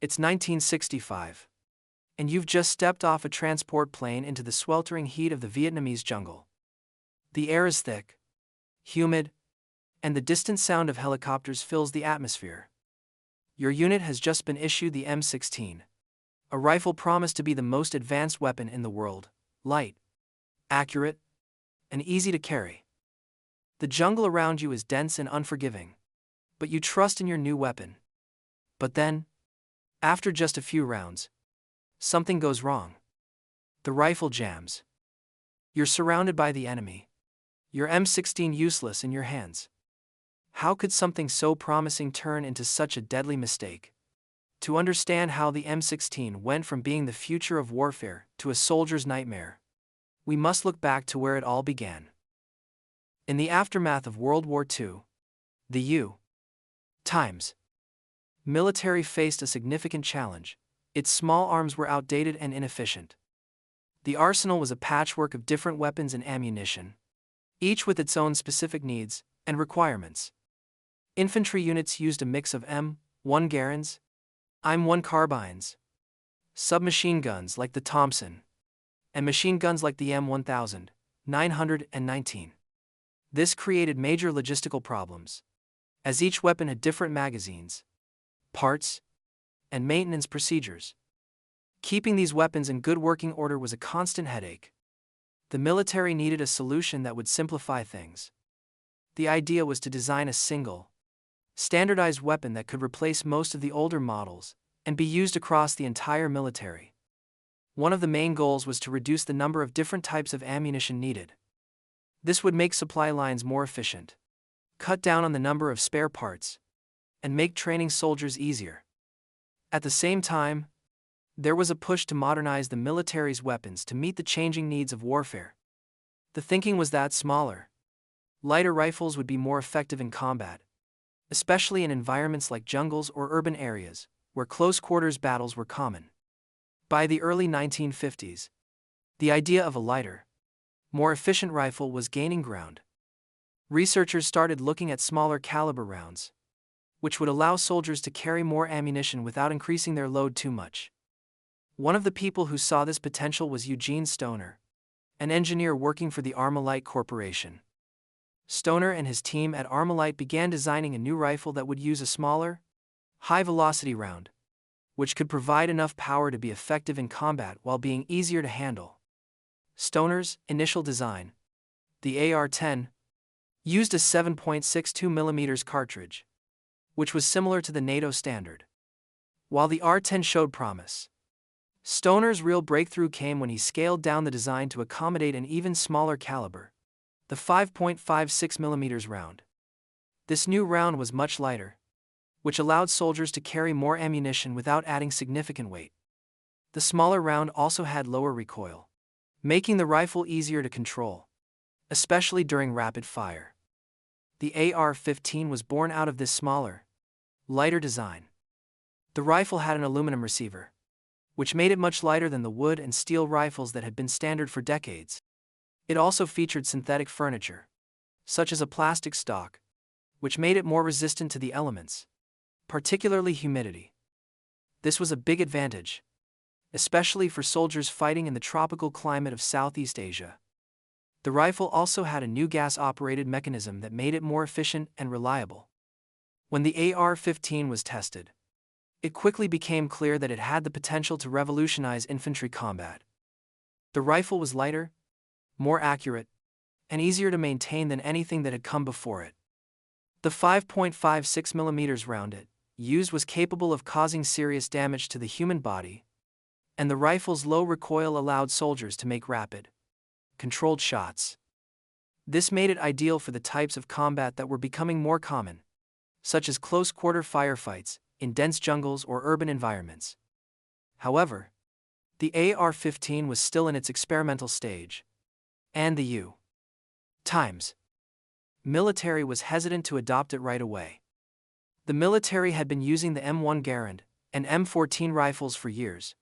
It's 1965, and you've just stepped off a transport plane into the sweltering heat of the Vietnamese jungle. The air is thick, humid, and the distant sound of helicopters fills the atmosphere. Your unit has just been issued the M16, a rifle promised to be the most advanced weapon in the world, light, accurate, and easy to carry. The jungle around you is dense and unforgiving, but you trust in your new weapon. But then, after just a few rounds, something goes wrong. The rifle jams. You're surrounded by the enemy. Your M16 useless in your hands. How could something so promising turn into such a deadly mistake? To understand how the M16 went from being the future of warfare to a soldier's nightmare, we must look back to where it all began. In the aftermath of World War II, the U.S. military faced a significant challenge. Its small arms were outdated and inefficient. The arsenal was a patchwork of different weapons and ammunition, each with its own specific needs and requirements. Infantry units used a mix of M1 Garands, M1 carbines, submachine guns like the Thompson, and machine guns like the M1919. This created major logistical problems, as each weapon had different magazines, parts, and maintenance procedures. Keeping these weapons in good working order was a constant headache. The military needed a solution that would simplify things. The idea was to design a single, standardized weapon that could replace most of the older models and be used across the entire military. One of the main goals was to reduce the number of different types of ammunition needed. This would make supply lines more efficient, cut down on the number of spare parts, and make training soldiers easier. At the same time, there was a push to modernize the military's weapons to meet the changing needs of warfare. The thinking was that smaller, lighter rifles would be more effective in combat, especially in environments like jungles or urban areas, where close-quarters battles were common. By the early 1950s, the idea of a lighter, more efficient rifle was gaining ground. Researchers started looking at smaller caliber rounds, which would allow soldiers to carry more ammunition without increasing their load too much. One of the people who saw this potential was Eugene Stoner, an engineer working for the Armalite Corporation. Stoner and his team at Armalite began designing a new rifle that would use a smaller, high-velocity round, which could provide enough power to be effective in combat while being easier to handle. Stoner's initial design, the AR-10, used a 7.62mm cartridge, which was similar to the NATO standard. While the R-10 showed promise, Stoner's real breakthrough came when he scaled down the design to accommodate an even smaller caliber, the 5.56mm round. This new round was much lighter, which allowed soldiers to carry more ammunition without adding significant weight. The smaller round also had lower recoil, making the rifle easier to control, especially during rapid fire. The AR-15 was born out of this smaller, lighter design. The rifle had an aluminum receiver, which made it much lighter than the wood and steel rifles that had been standard for decades. It also featured synthetic furniture, such as a plastic stock, which made it more resistant to the elements, particularly humidity. This was a big advantage, especially for soldiers fighting in the tropical climate of Southeast Asia. The rifle also had a new gas-operated mechanism that made it more efficient and reliable. When the AR-15 was tested, it quickly became clear that it had the potential to revolutionize infantry combat. The rifle was lighter, more accurate, and easier to maintain than anything that had come before it. The 5.56mm round it used was capable of causing serious damage to the human body, and the rifle's low recoil allowed soldiers to make rapid, controlled shots. This made it ideal for the types of combat that were becoming more common, such as close-quarter firefights in dense jungles or urban environments. However, the AR-15 was still in its experimental stage, and the U.S. military was hesitant to adopt it right away. The military had been using the M1 Garand and M14 rifles for years,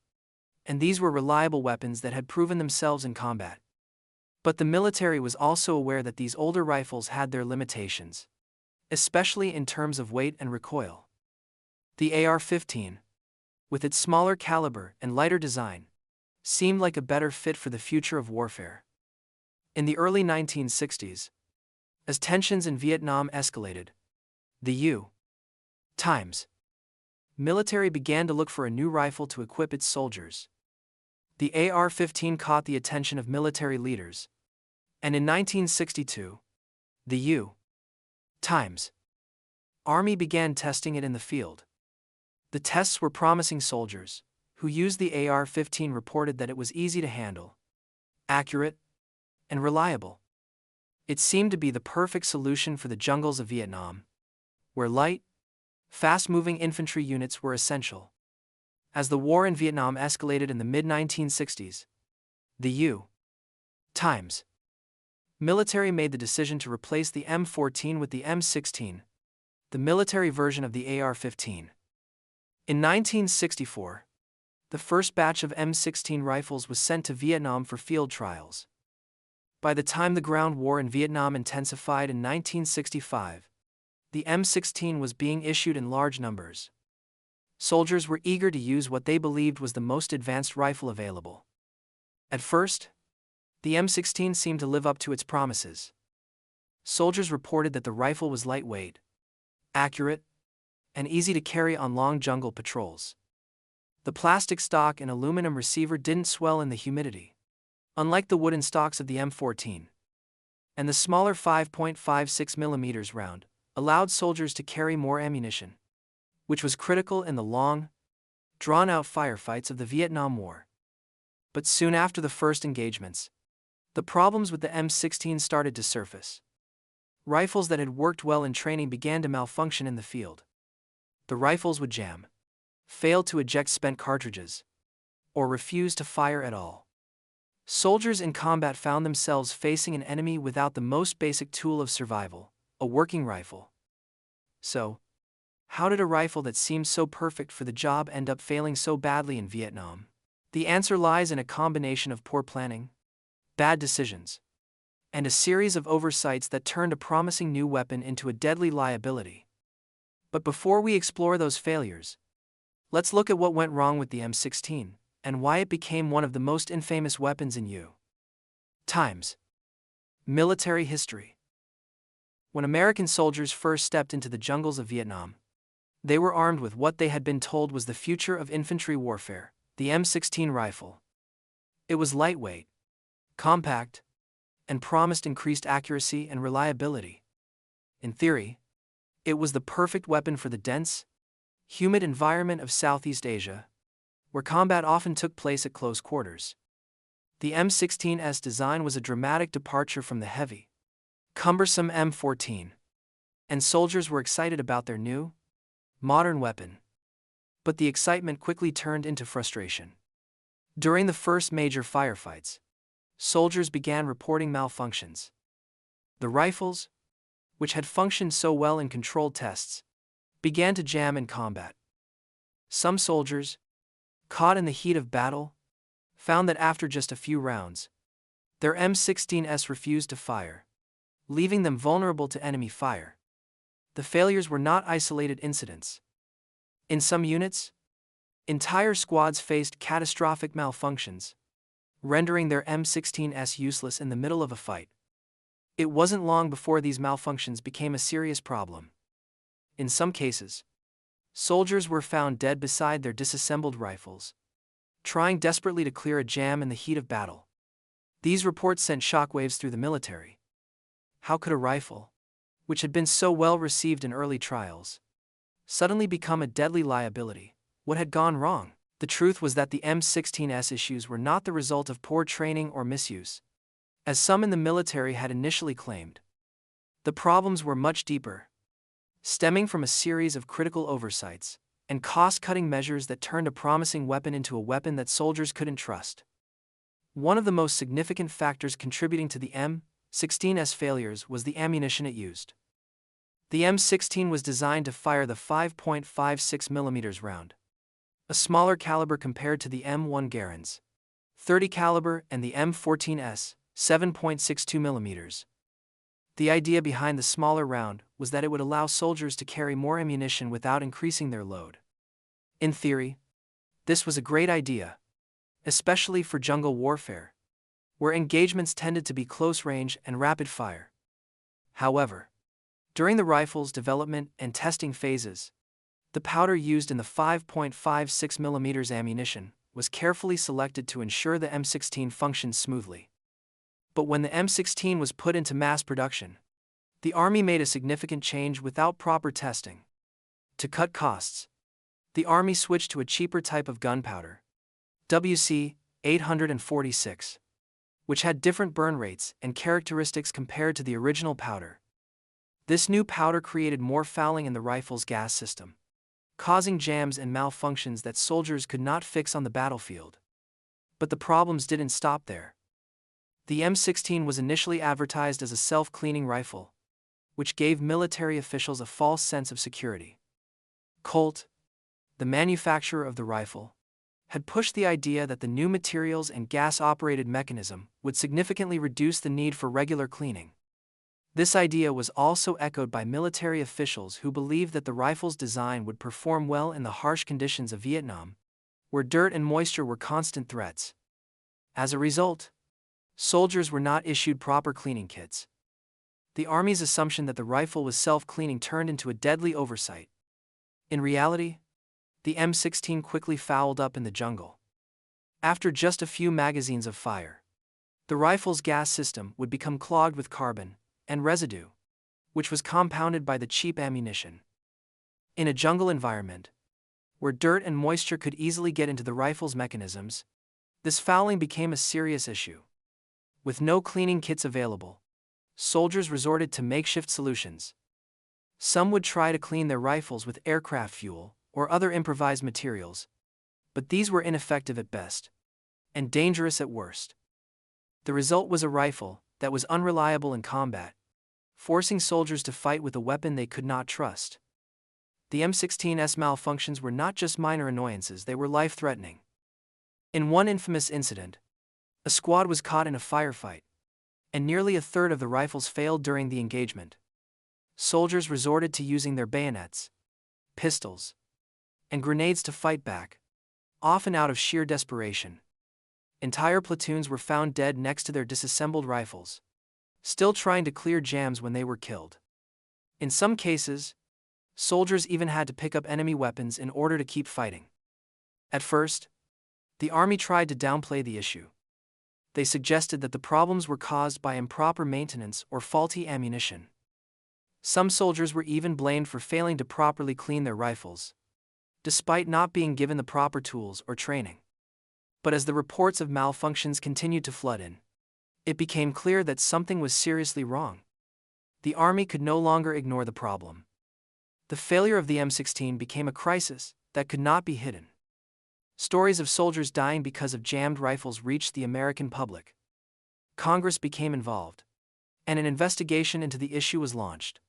and these were reliable weapons that had proven themselves in combat. But the military was also aware that these older rifles had their limitations, especially in terms of weight and recoil. The AR-15, with its smaller caliber and lighter design, seemed like a better fit for the future of warfare. In the early 1960s, as tensions in Vietnam escalated, the U.S. military began to look for a new rifle to equip its soldiers. The AR-15 caught the attention of military leaders, and in 1962, the U.S. Army began testing it in the field. The tests were promising. Soldiers who used the AR-15 reported that it was easy to handle, accurate, and reliable. It seemed to be the perfect solution for the jungles of Vietnam, where light, fast-moving infantry units were essential. As the war in Vietnam escalated in the mid-1960s, the U.S. military made the decision to replace the M14 with the M16, the military version of the AR-15. In 1964, the first batch of M16 rifles was sent to Vietnam for field trials. By the time the ground war in Vietnam intensified in 1965, the M16 was being issued in large numbers. Soldiers were eager to use what they believed was the most advanced rifle available. At first, the M16 seemed to live up to its promises. Soldiers reported that the rifle was lightweight, accurate, and easy to carry on long jungle patrols. The plastic stock and aluminum receiver didn't swell in the humidity, unlike the wooden stocks of the M14. And the smaller 5.56 mm round allowed soldiers to carry more ammunition, which was critical in the long, drawn-out firefights of the Vietnam War. But soon after the first engagements, the problems with the M16 started to surface. Rifles that had worked well in training began to malfunction in the field. The rifles would jam, fail to eject spent cartridges, or refuse to fire at all. Soldiers in combat found themselves facing an enemy without the most basic tool of survival, a working rifle. So, how did a rifle that seemed so perfect for the job end up failing so badly in Vietnam? The answer lies in a combination of poor planning, bad decisions, and a series of oversights that turned a promising new weapon into a deadly liability. But before we explore those failures, let's look at what went wrong with the M16 and why it became one of the most infamous weapons in U.S. military history. When American soldiers first stepped into the jungles of Vietnam, they were armed with what they had been told was the future of infantry warfare, the M16 rifle. It was lightweight, compact, and promised increased accuracy and reliability. In theory, it was the perfect weapon for the dense, humid environment of Southeast Asia, where combat often took place at close quarters. The M16's design was a dramatic departure from the heavy, cumbersome M14, and soldiers were excited about their new, modern weapon. But the excitement quickly turned into frustration. During the first major firefights, soldiers began reporting malfunctions. The rifles, which had functioned so well in controlled tests, began to jam in combat. Some soldiers, caught in the heat of battle, found that after just a few rounds, their M16s refused to fire, leaving them vulnerable to enemy fire. The failures were not isolated incidents. In some units, entire squads faced catastrophic malfunctions, rendering their M16s useless in the middle of a fight. It wasn't long before these malfunctions became a serious problem. In some cases, soldiers were found dead beside their disassembled rifles, trying desperately to clear a jam in the heat of battle. These reports sent shockwaves through the military. How could a rifle, which had been so well received in early trials, suddenly become a deadly liability? What had gone wrong? The truth was that the M16's issues were not the result of poor training or misuse, as some in the military had initially claimed. The problems were much deeper, stemming from a series of critical oversights and cost-cutting measures that turned a promising weapon into a weapon that soldiers couldn't trust. One of the most significant factors contributing to the M16's failures was the ammunition it used. The M16 was designed to fire the 5.56 mm round, a smaller caliber compared to the M1 Garand's .30 caliber and the M14's 7.62 mm. The idea behind the smaller round was that it would allow soldiers to carry more ammunition without increasing their load. In theory, This was a great idea, especially for jungle warfare, where engagements tended to be close range and rapid fire. However, during the rifle's development and testing phases, the powder used in the 5.56mm ammunition was carefully selected to ensure the M16 functioned smoothly. But when the M16 was put into mass production, the Army made a significant change without proper testing. To cut costs, the Army switched to a cheaper type of gunpowder, WC-846, which had different burn rates and characteristics compared to the original powder. This new powder created more fouling in the rifle's gas system, causing jams and malfunctions that soldiers could not fix on the battlefield. But the problems didn't stop there. The M16 was initially advertised as a self-cleaning rifle, which gave military officials a false sense of security. Colt, the manufacturer of the rifle, had pushed the idea that the new materials and gas-operated mechanism would significantly reduce the need for regular cleaning. This idea was also echoed by military officials who believed that the rifle's design would perform well in the harsh conditions of Vietnam, where dirt and moisture were constant threats. As a result, soldiers were not issued proper cleaning kits. The Army's assumption that the rifle was self-cleaning turned into a deadly oversight. In reality, the M16 quickly fouled up in the jungle. After just a few magazines of fire, the rifle's gas system would become clogged with carbon and residue, which was compounded by the cheap ammunition. In a jungle environment, where dirt and moisture could easily get into the rifle's mechanisms, this fouling became a serious issue. With no cleaning kits available, soldiers resorted to makeshift solutions. Some would try to clean their rifles with aircraft fuel or other improvised materials, but these were ineffective at best and dangerous at worst. The result was a rifle that was unreliable in combat, forcing soldiers to fight with a weapon they could not trust. The M16's malfunctions were not just minor annoyances, they were life-threatening. In one infamous incident, a squad was caught in a firefight, and nearly a third of the rifles failed during the engagement. Soldiers resorted to using their bayonets, pistols, and grenades to fight back, often out of sheer desperation. Entire platoons were found dead next to their disassembled rifles, still trying to clear jams when they were killed. In some cases, soldiers even had to pick up enemy weapons in order to keep fighting. At first, the Army tried to downplay the issue. They suggested that the problems were caused by improper maintenance or faulty ammunition. Some soldiers were even blamed for failing to properly clean their rifles, despite not being given the proper tools or training. But as the reports of malfunctions continued to flood in, it became clear that something was seriously wrong. The Army could no longer ignore the problem. The failure of the M16 became a crisis that could not be hidden. Stories of soldiers dying because of jammed rifles reached the American public. Congress became involved, and an investigation into the issue was launched.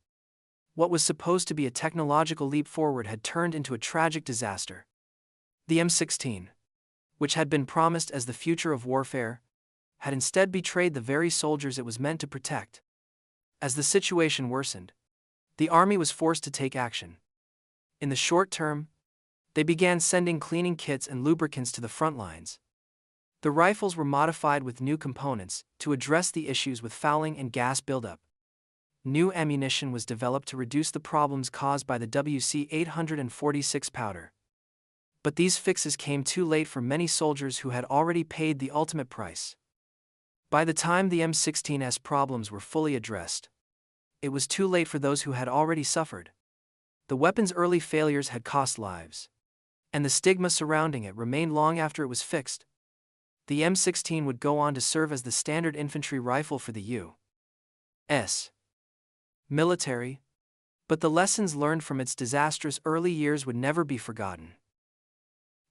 What was supposed to be a technological leap forward had turned into a tragic disaster. The M16, which had been promised as the future of warfare, had instead betrayed the very soldiers it was meant to protect. As the situation worsened, the Army was forced to take action. In the short term, they began sending cleaning kits and lubricants to the front lines. The rifles were modified with new components to address the issues with fouling and gas buildup. New ammunition was developed to reduce the problems caused by the WC-846 powder. But these fixes came too late for many soldiers who had already paid the ultimate price. By the time the M16's problems were fully addressed, it was too late for those who had already suffered. The weapon's early failures had cost lives, and the stigma surrounding it remained long after it was fixed. The M16 would go on to serve as the standard infantry rifle for the U.S. military, but the lessons learned from its disastrous early years would never be forgotten.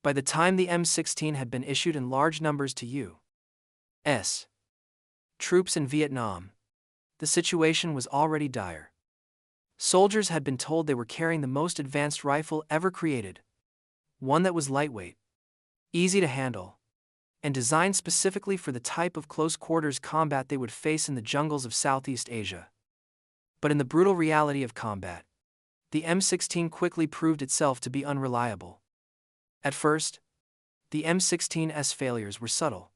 By the time the M16 had been issued in large numbers to U.S. troops in Vietnam, the situation was already dire. Soldiers had been told they were carrying the most advanced rifle ever created, one that was lightweight, easy to handle, and designed specifically for the type of close-quarters combat they would face in the jungles of Southeast Asia. But in the brutal reality of combat, the M16 quickly proved itself to be unreliable. At first, The M16's failures were subtle.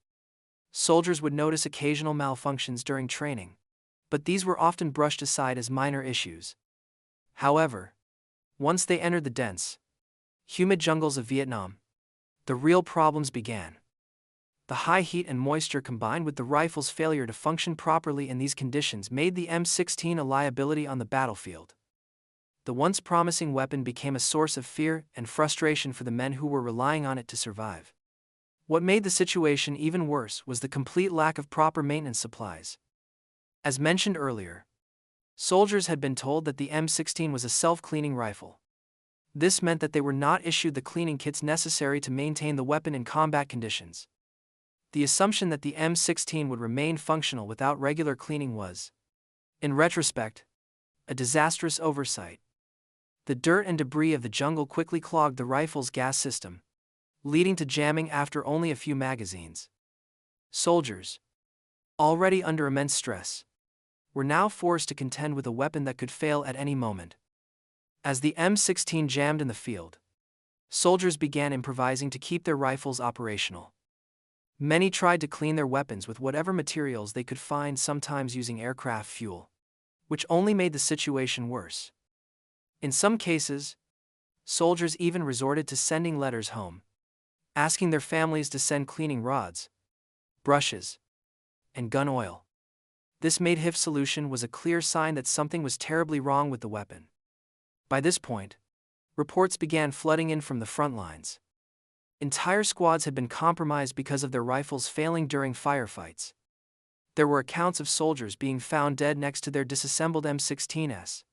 Soldiers would notice occasional malfunctions during training, but these were often brushed aside as minor issues. However, once they entered the dense, humid jungles of Vietnam, the real problems began. The high heat and moisture combined with the rifle's failure to function properly in these conditions made the M16 a liability on the battlefield. The once promising weapon became a source of fear and frustration for the men who were relying on it to survive. What made the situation even worse was the complete lack of proper maintenance supplies. As mentioned earlier, soldiers had been told that the M16 was a self-cleaning rifle. This meant that they were not issued the cleaning kits necessary to maintain the weapon in combat conditions. The assumption that the M16 would remain functional without regular cleaning was, in retrospect, a disastrous oversight. The dirt and debris of the jungle quickly clogged the rifle's gas system, leading to jamming after only a few magazines. Soldiers, already under immense stress, were now forced to contend with a weapon that could fail at any moment. As the M16 jammed in the field, soldiers began improvising to keep their rifles operational. Many tried to clean their weapons with whatever materials they could find, sometimes using aircraft fuel, which only made the situation worse. In some cases, soldiers even resorted to sending letters home, asking their families to send cleaning rods, brushes, and gun oil. This made-if solution was a clear sign that something was terribly wrong with the weapon. By this point, reports began flooding in from the front lines. Entire squads had been compromised because of their rifles failing during firefights. There were accounts of soldiers being found dead next to their disassembled M16s,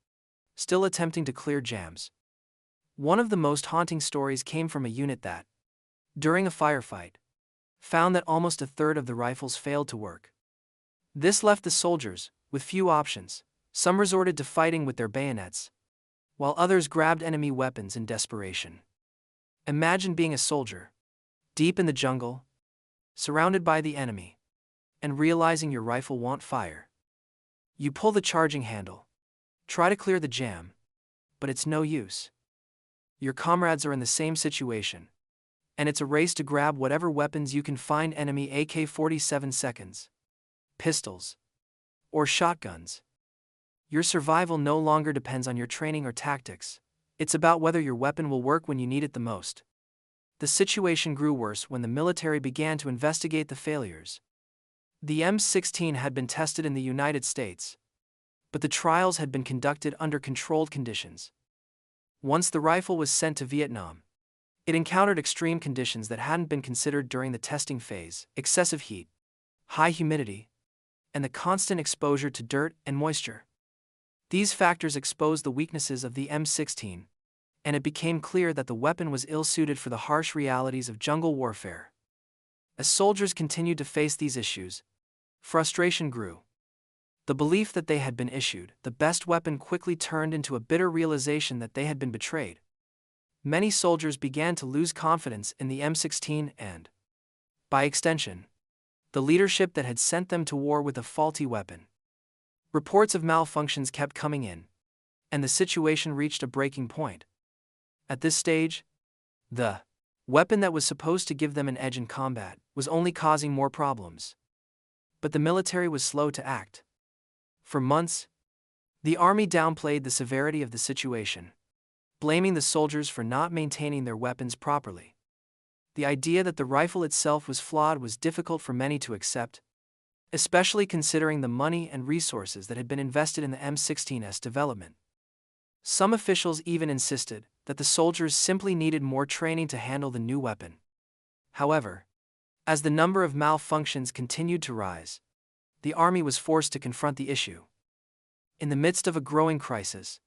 still attempting to clear jams. One of the most haunting stories came from a unit that, during a firefight, found that almost a third of the rifles failed to work. This left the soldiers with few options. Some resorted to fighting with their bayonets, while others grabbed enemy weapons in desperation. Imagine being a soldier, deep in the jungle, surrounded by the enemy, and realizing your rifle won't fire. You pull the charging handle, try to clear the jam, but it's no use. Your comrades are in the same situation, and it's a race to grab whatever weapons you can find: enemy AK-47 seconds, pistols, or shotguns. Your survival no longer depends on your training or tactics. It's about whether your weapon will work when you need it the most. The situation grew worse when the military began to investigate the failures. The M16 had been tested in the United States, but the trials had been conducted under controlled conditions. Once the rifle was sent to Vietnam, it encountered extreme conditions that hadn't been considered during the testing phase: excessive heat, high humidity, and the constant exposure to dirt and moisture. These factors exposed the weaknesses of the M16, and it became clear that the weapon was ill-suited for the harsh realities of jungle warfare. As soldiers continued to face these issues, frustration grew. The belief that they had been issued the best weapon quickly turned into a bitter realization that they had been betrayed. Many soldiers began to lose confidence in the M16 and, by extension, the leadership that had sent them to war with a faulty weapon. Reports of malfunctions kept coming in, and the situation reached a breaking point. At this stage, the weapon that was supposed to give them an edge in combat was only causing more problems. But the military was slow to act. For months, the army downplayed the severity of the situation, blaming the soldiers for not maintaining their weapons properly. The idea that the rifle itself was flawed was difficult for many to accept, especially considering the money and resources that had been invested in the M16's development. Some officials even insisted that the soldiers simply needed more training to handle the new weapon. However, as the number of malfunctions continued to rise, the army was forced to confront the issue. In the midst of a growing crisis,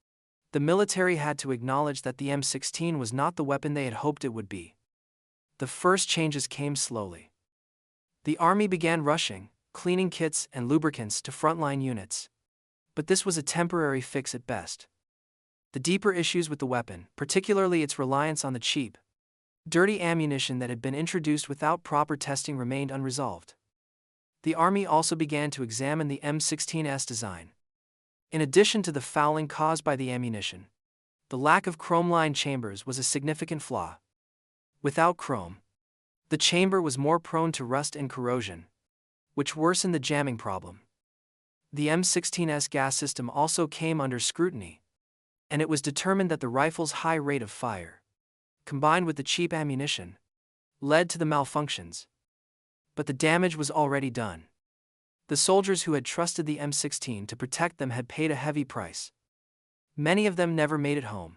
the military had to acknowledge that the M16 was not the weapon they had hoped it would be. The first changes came slowly. The army began rushing cleaning kits and lubricants to frontline units, but this was a temporary fix at best. The deeper issues with the weapon, particularly its reliance on the cheap, dirty ammunition that had been introduced without proper testing, remained unresolved. The army also began to examine the M16's design. In addition to the fouling caused by the ammunition, the lack of chrome-lined chambers was a significant flaw. Without chrome, The chamber was more prone to rust and corrosion, which worsened the jamming problem. The M16's gas system also came under scrutiny, and it was determined that the rifle's high rate of fire, combined with the cheap ammunition, led to the malfunctions. But the damage was already done. The soldiers who had trusted the M16 to protect them had paid a heavy price. Many of them never made it home.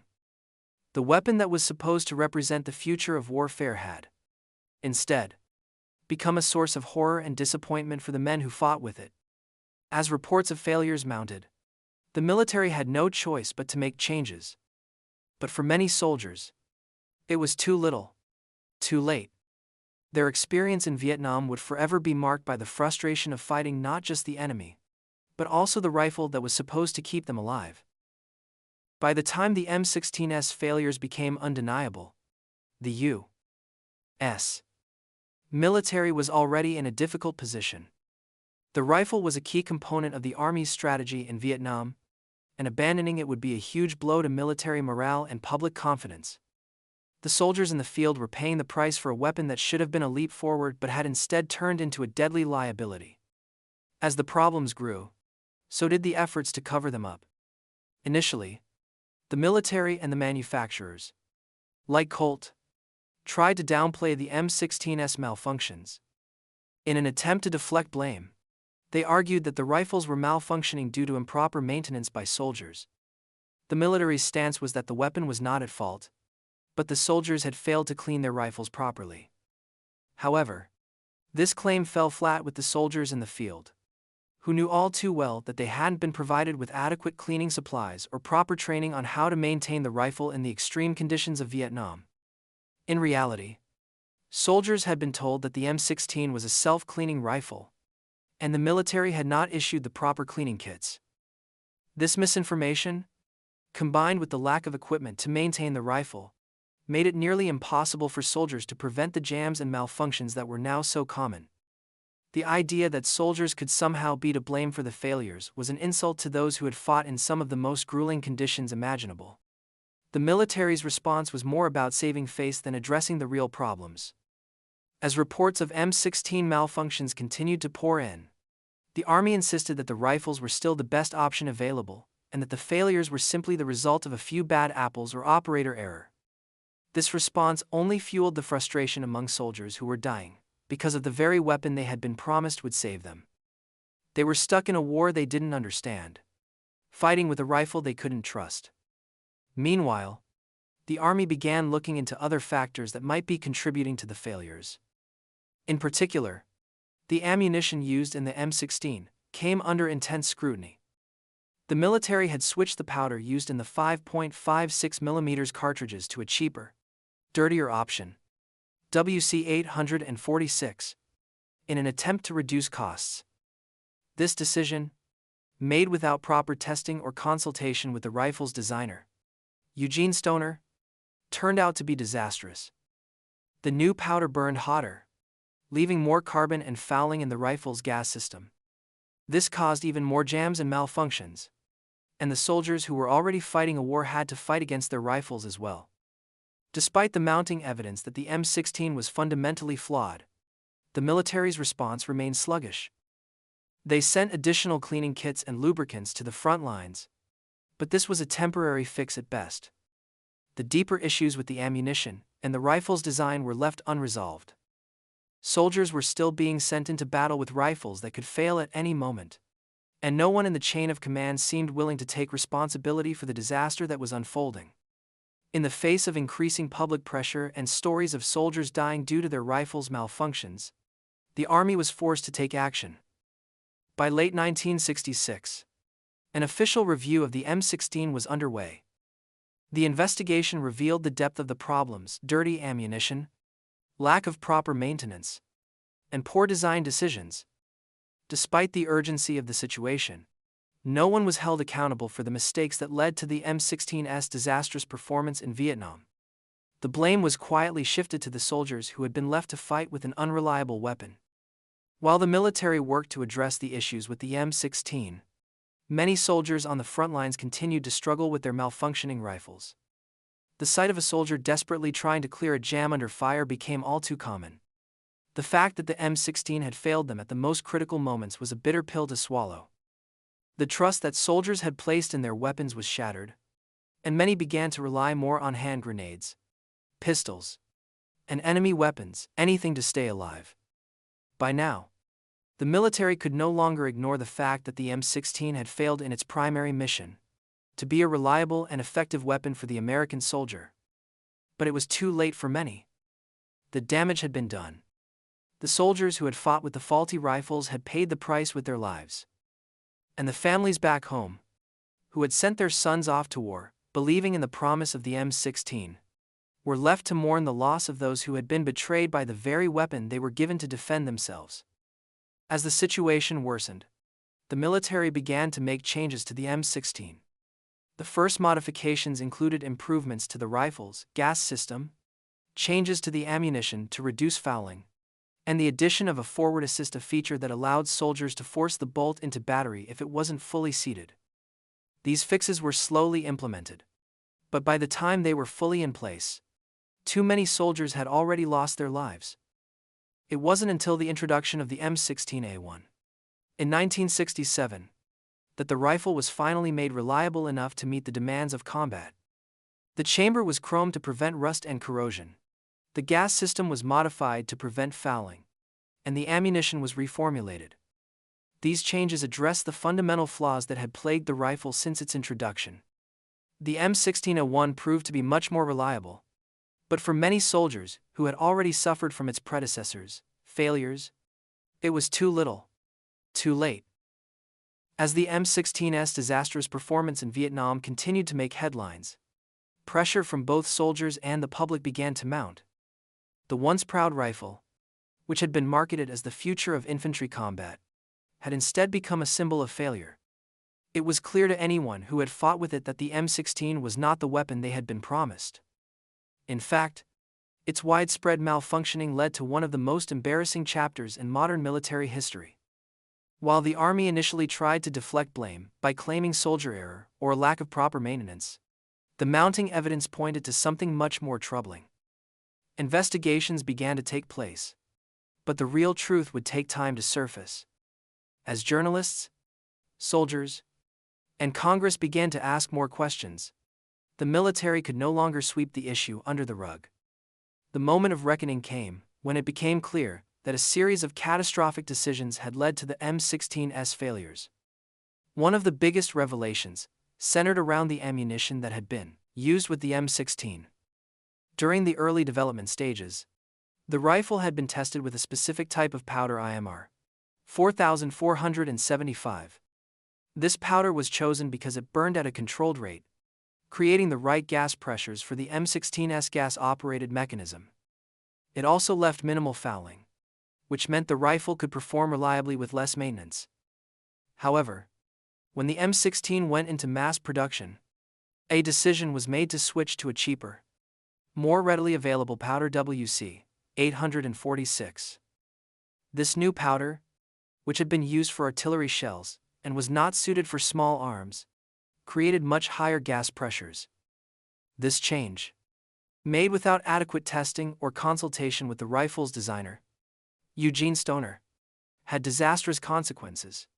The weapon that was supposed to represent the future of warfare had, instead, become a source of horror and disappointment for the men who fought with it. As reports of failures mounted, the military had no choice but to make changes. But for many soldiers, it was too little, too late. Their experience in Vietnam would forever be marked by the frustration of fighting not just the enemy, but also the rifle that was supposed to keep them alive. By the time the M16's failures became undeniable, the U.S. military was already in a difficult position. The rifle was a key component of the Army's strategy in Vietnam, and abandoning it would be a huge blow to military morale and public confidence. The soldiers in the field were paying the price for a weapon that should have been a leap forward but had instead turned into a deadly liability. As the problems grew, so did the efforts to cover them up. Initially, the military and the manufacturers, like Colt, tried to downplay the M16's malfunctions. In an attempt to deflect blame, they argued that the rifles were malfunctioning due to improper maintenance by soldiers. The military's stance was that the weapon was not at fault, but the soldiers had failed to clean their rifles properly. However, this claim fell flat with the soldiers in the field, who knew all too well that they hadn't been provided with adequate cleaning supplies or proper training on how to maintain the rifle in the extreme conditions of Vietnam. In reality, soldiers had been told that the M16 was a self-cleaning rifle, and the military had not issued the proper cleaning kits. This misinformation, combined with the lack of equipment to maintain the rifle, made it nearly impossible for soldiers to prevent the jams and malfunctions that were now so common. The idea that soldiers could somehow be to blame for the failures was an insult to those who had fought in some of the most grueling conditions imaginable. The military's response was more about saving face than addressing the real problems. As reports of M16 malfunctions continued to pour in, the Army insisted that the rifles were still the best option available, and that the failures were simply the result of a few bad apples or operator error. This response only fueled the frustration among soldiers who were dying, because of the very weapon they had been promised would save them. They were stuck in a war they didn't understand, fighting with a rifle they couldn't trust. Meanwhile, the Army began looking into other factors that might be contributing to the failures. In particular, the ammunition used in the M16 came under intense scrutiny. The military had switched the powder used in the 5.56mm cartridges to a cheaper, dirtier option, WC-846, in an attempt to reduce costs. This decision, made without proper testing or consultation with the rifle's designer, Eugene Stoner, turned out to be disastrous. The new powder burned hotter, leaving more carbon and fouling in the rifle's gas system. This caused even more jams and malfunctions, and the soldiers who were already fighting a war had to fight against their rifles as well. Despite the mounting evidence that the M16 was fundamentally flawed, the military's response remained sluggish. They sent additional cleaning kits and lubricants to the front lines, but this was a temporary fix at best. The deeper issues with the ammunition and the rifle's design were left unresolved. Soldiers were still being sent into battle with rifles that could fail at any moment, and no one in the chain of command seemed willing to take responsibility for the disaster that was unfolding. In the face of increasing public pressure and stories of soldiers dying due to their rifles' malfunctions, the Army was forced to take action. By late 1966, an official review of the M16 was underway. The investigation revealed the depth of the problems: dirty ammunition, lack of proper maintenance, and poor design decisions. Despite the urgency of the situation, no one was held accountable for the mistakes that led to the M16's disastrous performance in Vietnam. The blame was quietly shifted to the soldiers who had been left to fight with an unreliable weapon. While the military worked to address the issues with the M16, many soldiers on the front lines continued to struggle with their malfunctioning rifles. The sight of a soldier desperately trying to clear a jam under fire became all too common. The fact that the M16 had failed them at the most critical moments was a bitter pill to swallow. The trust that soldiers had placed in their weapons was shattered, and many began to rely more on hand grenades, pistols, and enemy weapons, anything to stay alive. By now, the military could no longer ignore the fact that the M16 had failed in its primary mission, to be a reliable and effective weapon for the American soldier. But it was too late for many. The damage had been done. The soldiers who had fought with the faulty rifles had paid the price with their lives. And the families back home, who had sent their sons off to war, believing in the promise of the M16, were left to mourn the loss of those who had been betrayed by the very weapon they were given to defend themselves. As the situation worsened, the military began to make changes to the M16. The first modifications included improvements to the rifle's gas system, changes to the ammunition to reduce fouling, and the addition of a forward assist feature that allowed soldiers to force the bolt into battery if it wasn't fully seated. These fixes were slowly implemented, but by the time they were fully in place, too many soldiers had already lost their lives. It wasn't until the introduction of the M16A1 in 1967 that the rifle was finally made reliable enough to meet the demands of combat. The chamber was chromed to prevent rust and corrosion. The gas system was modified to prevent fouling, and the ammunition was reformulated. These changes addressed the fundamental flaws that had plagued the rifle since its introduction. The M16A1 proved to be much more reliable, but for many soldiers who had already suffered from its predecessors' failures, it was too little, too late. As the M16's disastrous performance in Vietnam continued to make headlines, pressure from both soldiers and the public began to mount. The once proud rifle, which had been marketed as the future of infantry combat, had instead become a symbol of failure. It was clear to anyone who had fought with it that the M16 was not the weapon they had been promised. In fact, its widespread malfunctioning led to one of the most embarrassing chapters in modern military history. While the Army initially tried to deflect blame by claiming soldier error or lack of proper maintenance, the mounting evidence pointed to something much more troubling. Investigations began to take place, but the real truth would take time to surface. As journalists, soldiers, and Congress began to ask more questions, the military could no longer sweep the issue under the rug. The moment of reckoning came when it became clear that a series of catastrophic decisions had led to the M16's failures. One of the biggest revelations centered around the ammunition that had been used with the M16. During the early development stages, the rifle had been tested with a specific type of powder IMR 4475. This powder was chosen because it burned at a controlled rate, creating the right gas pressures for the M16's gas-operated mechanism. It also left minimal fouling, which meant the rifle could perform reliably with less maintenance. However, when the M16 went into mass production, a decision was made to switch to a cheaper, more readily available powder WC 846. This new powder, which had been used for artillery shells and was not suited for small arms, created much higher gas pressures. This change, made without adequate testing or consultation with the rifle's designer, Eugene Stoner, had disastrous consequences.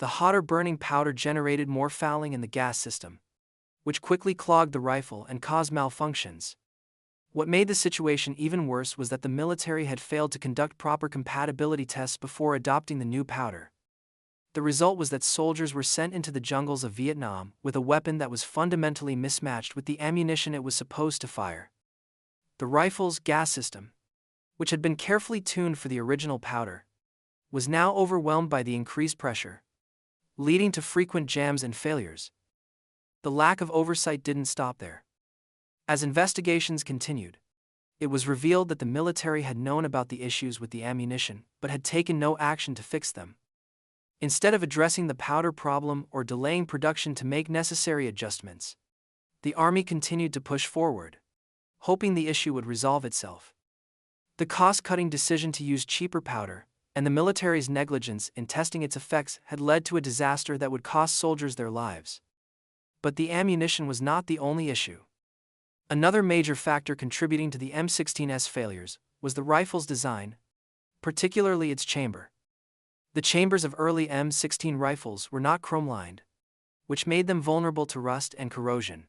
The hotter burning powder generated more fouling in the gas system, which quickly clogged the rifle and caused malfunctions. What made the situation even worse was that the military had failed to conduct proper compatibility tests before adopting the new powder. The result was that soldiers were sent into the jungles of Vietnam with a weapon that was fundamentally mismatched with the ammunition it was supposed to fire. The rifle's gas system, which had been carefully tuned for the original powder, was now overwhelmed by the increased pressure, leading to frequent jams and failures. The lack of oversight didn't stop there. As investigations continued, it was revealed that the military had known about the issues with the ammunition but had taken no action to fix them. Instead of addressing the powder problem or delaying production to make necessary adjustments, the Army continued to push forward, hoping the issue would resolve itself. The cost-cutting decision to use cheaper powder and the military's negligence in testing its effects had led to a disaster that would cost soldiers their lives. But the ammunition was not the only issue. Another major factor contributing to the M16's failures was the rifle's design, particularly its chamber. The chambers of early M16 rifles were not chrome-lined, which made them vulnerable to rust and corrosion.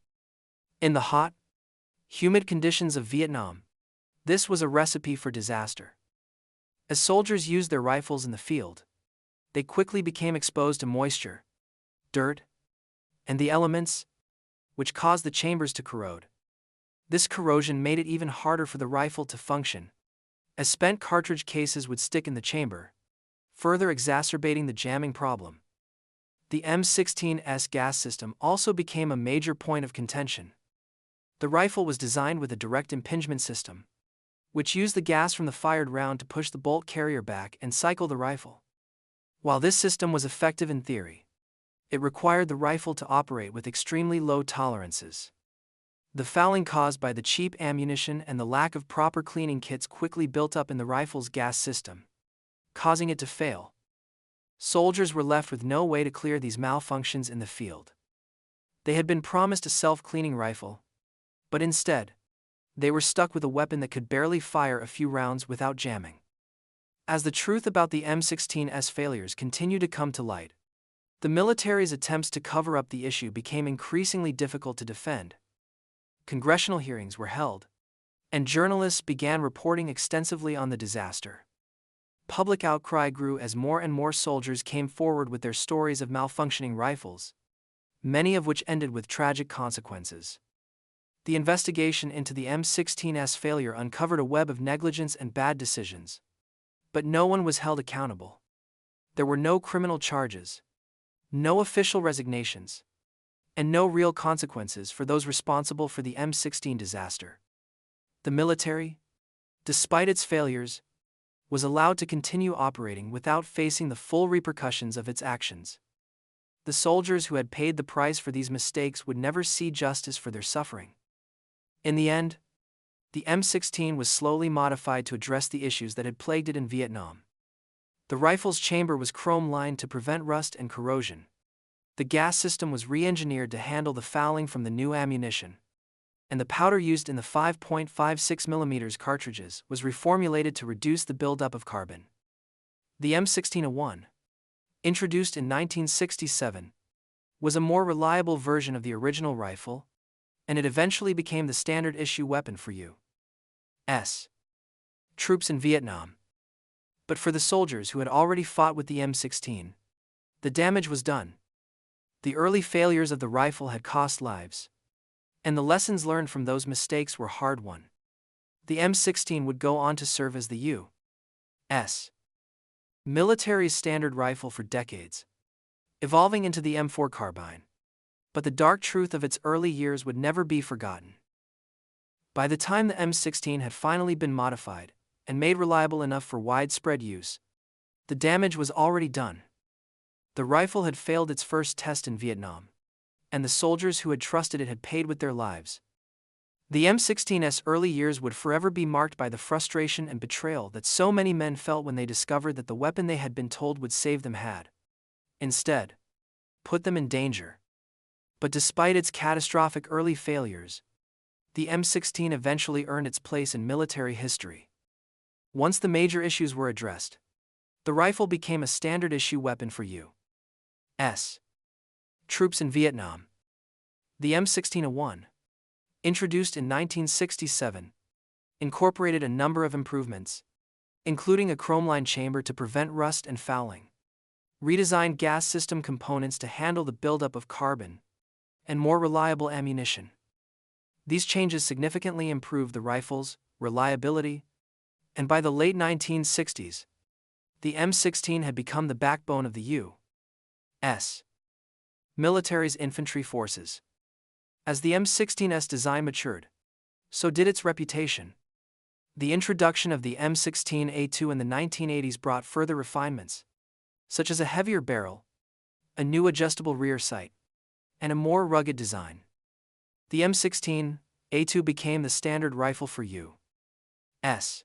In the hot, humid conditions of Vietnam, this was a recipe for disaster. As soldiers used their rifles in the field, they quickly became exposed to moisture, dirt, and the elements, which caused the chambers to corrode. This corrosion made it even harder for the rifle to function, as spent cartridge cases would stick in the chamber, further exacerbating the jamming problem. The M16's gas system also became a major point of contention. The rifle was designed with a direct impingement system, which used the gas from the fired round to push the bolt carrier back and cycle the rifle. While this system was effective in theory, it required the rifle to operate with extremely low tolerances. The fouling caused by the cheap ammunition and the lack of proper cleaning kits quickly built up in the rifle's gas system, causing it to fail. Soldiers were left with no way to clear these malfunctions in the field. They had been promised a self-cleaning rifle, but instead, they were stuck with a weapon that could barely fire a few rounds without jamming. As the truth about the M16's failures continued to come to light, the military's attempts to cover up the issue became increasingly difficult to defend. Congressional hearings were held, and journalists began reporting extensively on the disaster. Public outcry grew as more and more soldiers came forward with their stories of malfunctioning rifles, many of which ended with tragic consequences. The investigation into the M16's failure uncovered a web of negligence and bad decisions, but no one was held accountable. There were no criminal charges, no official resignations, and no real consequences for those responsible for the M16 disaster. The military, despite its failures, was allowed to continue operating without facing the full repercussions of its actions. The soldiers who had paid the price for these mistakes would never see justice for their suffering. In the end, the M16 was slowly modified to address the issues that had plagued it in Vietnam. The rifle's chamber was chrome-lined to prevent rust and corrosion. The gas system was re-engineered to handle the fouling from the new ammunition, and the powder used in the 5.56 mm cartridges was reformulated to reduce the buildup of carbon. The M16A1, introduced in 1967, was a more reliable version of the original rifle, and it eventually became the standard issue weapon for U.S. troops in Vietnam. But for the soldiers who had already fought with the M16, the damage was done. The early failures of the rifle had cost lives, and the lessons learned from those mistakes were hard-won. The M16 would go on to serve as the U.S. military's standard rifle for decades, evolving into the M4 carbine. But the dark truth of its early years would never be forgotten. By the time the M16 had finally been modified and made reliable enough for widespread use, the damage was already done. The rifle had failed its first test in Vietnam, and the soldiers who had trusted it had paid with their lives. The M16's early years would forever be marked by the frustration and betrayal that so many men felt when they discovered that the weapon they had been told would save them had, instead, put them in danger. But despite its catastrophic early failures, the M16 eventually earned its place in military history. Once the major issues were addressed, the rifle became a standard issue weapon for U.S. troops in Vietnam. The M16A1, introduced in 1967, incorporated a number of improvements, including a chrome-lined chamber to prevent rust and fouling, redesigned gas system components to handle the buildup of carbon, and more reliable ammunition. These changes significantly improved the rifle's reliability, and by the late 1960s, the M16 had become the backbone of the U.S. military's infantry forces. As the M16's design matured, so did its reputation. The introduction of the M16A2 in the 1980s brought further refinements, such as a heavier barrel, a new adjustable rear sight, and a more rugged design. The M16A2 became the standard rifle for U.S.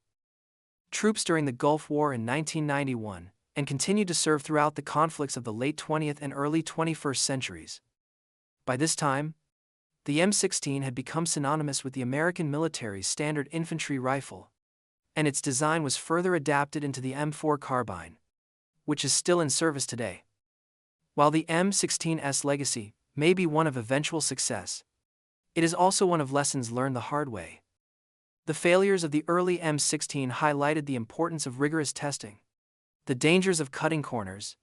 troops during the Gulf War in 1991 and continued to serve throughout the conflicts of the late 20th and early 21st centuries. By this time, the M16 had become synonymous with the American military's standard infantry rifle, and its design was further adapted into the M4 carbine, which is still in service today. While the M16's legacy may be one of eventual success, it is also one of lessons learned the hard way. The failures of the early M16 highlighted the importance of rigorous testing, the dangers of cutting corners,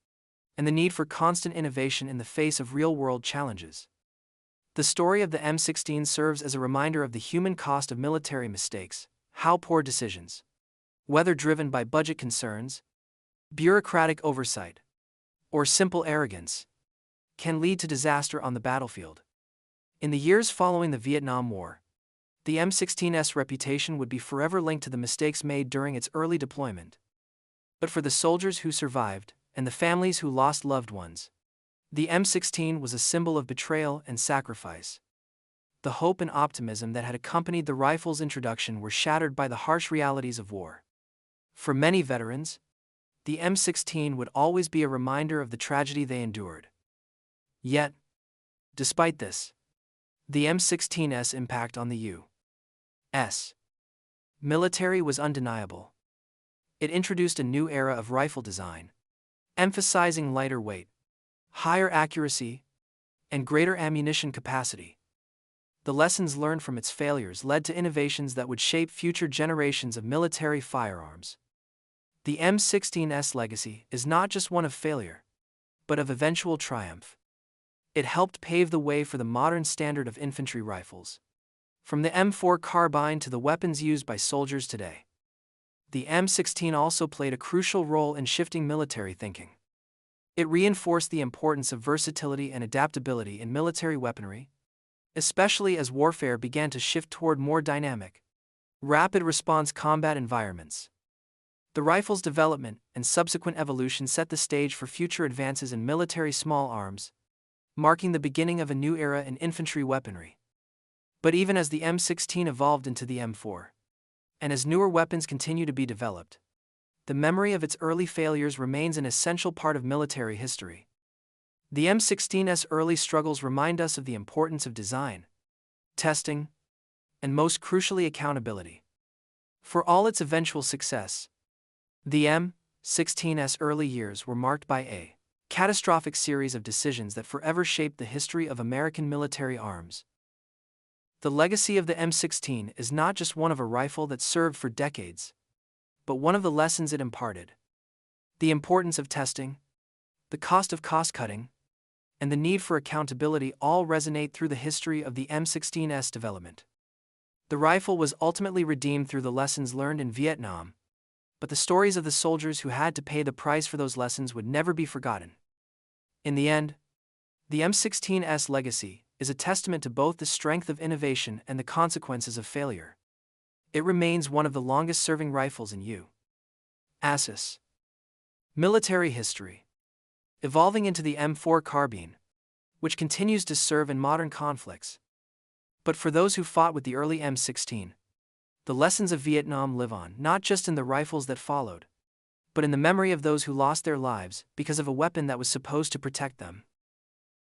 and the need for constant innovation in the face of real-world challenges. The story of the M16 serves as a reminder of the human cost of military mistakes, how poor decisions, whether driven by budget concerns, bureaucratic oversight, or simple arrogance, can lead to disaster on the battlefield. In the years following the Vietnam War, the M16's reputation would be forever linked to the mistakes made during its early deployment. But for the soldiers who survived, and the families who lost loved ones, the M16 was a symbol of betrayal and sacrifice. The hope and optimism that had accompanied the rifle's introduction were shattered by the harsh realities of war. For many veterans, the M16 would always be a reminder of the tragedy they endured. Yet, despite this, the M16's impact on the U.S. military was undeniable. It introduced a new era of rifle design, emphasizing lighter weight, higher accuracy, and greater ammunition capacity. The lessons learned from its failures led to innovations that would shape future generations of military firearms. The M16's legacy is not just one of failure, but of eventual triumph. It helped pave the way for the modern standard of infantry rifles. From the M4 carbine to the weapons used by soldiers today, the M16 also played a crucial role in shifting military thinking. It reinforced the importance of versatility and adaptability in military weaponry, especially as warfare began to shift toward more dynamic, rapid-response combat environments. The rifle's development and subsequent evolution set the stage for future advances in military small arms, marking the beginning of a new era in infantry weaponry. But even as the M16 evolved into the M4, and as newer weapons continue to be developed, the memory of its early failures remains an essential part of military history. The M16's early struggles remind us of the importance of design, testing, and most crucially accountability. For all its eventual success, the M16's early years were marked by a catastrophic series of decisions that forever shaped the history of American military arms. The legacy of the M16 is not just one of a rifle that served for decades, but one of the lessons it imparted. The importance of testing, the cost of cost-cutting, and the need for accountability all resonate through the history of the M16's development. The rifle was ultimately redeemed through the lessons learned in Vietnam, but the stories of the soldiers who had to pay the price for those lessons would never be forgotten. In the end, the M16's legacy is a testament to both the strength of innovation and the consequences of failure. It remains one of the longest-serving rifles in U.S. military history, evolving into the M4 carbine, which continues to serve in modern conflicts. But for those who fought with the early M16, the lessons of Vietnam live on, not just in the rifles that followed, but in the memory of those who lost their lives because of a weapon that was supposed to protect them.